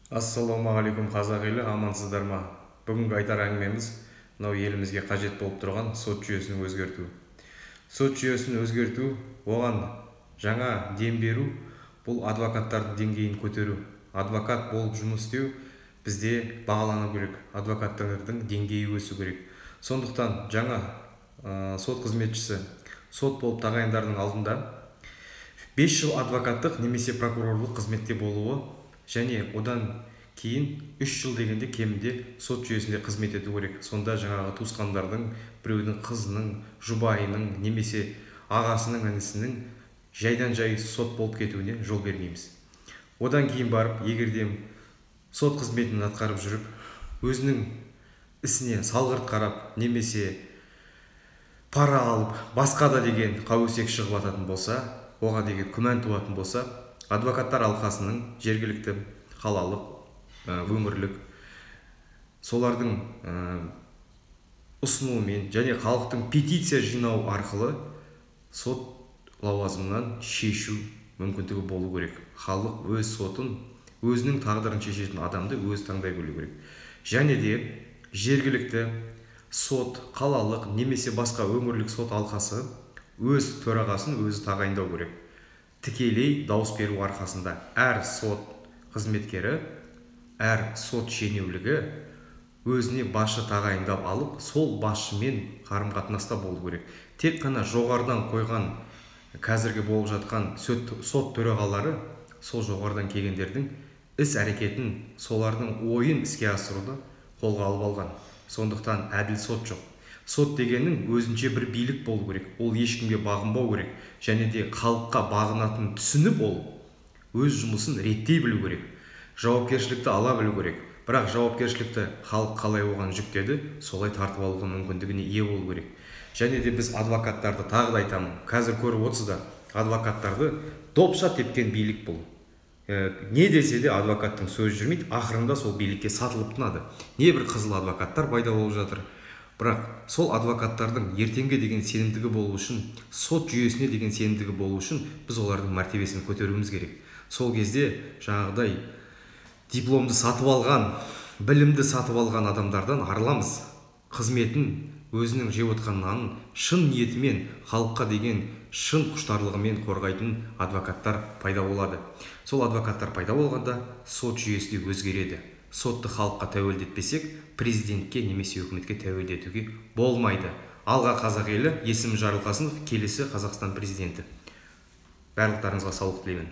Ассалаумағалейкум қазақ елі, амансыздар ма? Бүгінгі айтар әңгімеміз мынау елімізге қажет болып тұрған сот жүйесін өзгерту. Сот жүйесін өзгерту, оған жаңа дем беру, бұл адвокаттардың деңгейін көтеру. Адвокат болып жұмыс істеу бізде бағалану керек, адвокаттардың деңгейі өсу керек. Сондықтан жаңа сот қызметшісі сот болып тағайындардың алдында 5 жыл адвокаттық немесе прокурорлық қызметте болуы және одан кейін 3 жыл дегенде кемінде сот жүйесінде қызмет ету керек. Сонда жаңағы туысқандардың, біреудің қызының, жұбайының немесе ағасының, інісінің жайдан жай сот болып кетуіне жол бермейміз. Одан кейін барып, егерде сот қызметін атқарып жүріп, өзінің ісіне салғырт қарап, немесе пара алып, басқа да деген қауесет шығып жататын болса, оған деген күмән туатын болса, адвокаттар алқасының жергілікті, қалалық, өңірлік солардың ұсынуымен және халықтың петиция жинау арқылы сот лауазымынан шешу мүмкіндігі болу керек. Халық өз сотын, өзінің тағдырын шешетін адамды өзі таңдай білу керек. Және де жергілікті сот, қалалық немесе басқа өңірлік сот алқасы өз төрағасын өзі тағайындау керек. Тікелей дауыс беру арқасында әр сот қызметкері, әр сот шенеулігі өзіне басшы тағайындап алып, сол басшымен қарым-қатынаста болу керек. Тек қана жоғарыдан қойған, қазіргі болып жатқан сот төрағалары сол жоғарыдан келгендердің іс-әрекетін, солардың ойын іске асыруды қолға алып алған. Сондықтан әділ сот жоқ. Сот дегеннің өзінше бір билік болу керек. Ол ешкімге бағынбау керек. Және де халыққа бағынатын түсініп ол өз жұмысын реттей білу керек. Жауапкершілікті ала білу керек. Бірақ жауапкершілікті халық қалай оған жүктеді, солай тартып алуға мүмкіндігіне ие болу керек. Және де біз адвокаттарды тағы да айтамын. Қазір көріп отырсыздар, адвокаттарды допша тепкен билік бұл. Не десе де адвокаттың сөзі жүрмейді, ақырында сол билікке сатылып тынады. Не бір қызыл адвокаттар пайда болып жатыр. Бірақ сол адвокаттардың ертеңге деген сенімдігі болу үшін, сот жүйесіне деген сенімдігі болу үшін біз олардың мәртебесін көтеруіміз керек. Сол кезде жаңағыдай дипломды сатып алған, білімді сатып алған адамдардан арыламыз. Қызметін, өзінің жеп отқан нанын шын ниетімен, халыққа деген шын құштарлығымен қорғайтын адвокаттар пайда болады. Сол адвокаттар пайда болғанда сот жүйесі де өзгереді. Сотты халыққа тәуелді етпесек, президентке немесе үкіметке тәуелді етуге болмайды. Алға қазақ елі, есімім Жарылқасынов, келесі Қазақстан президенті. Барлықтарыңызға саулық тілеймін.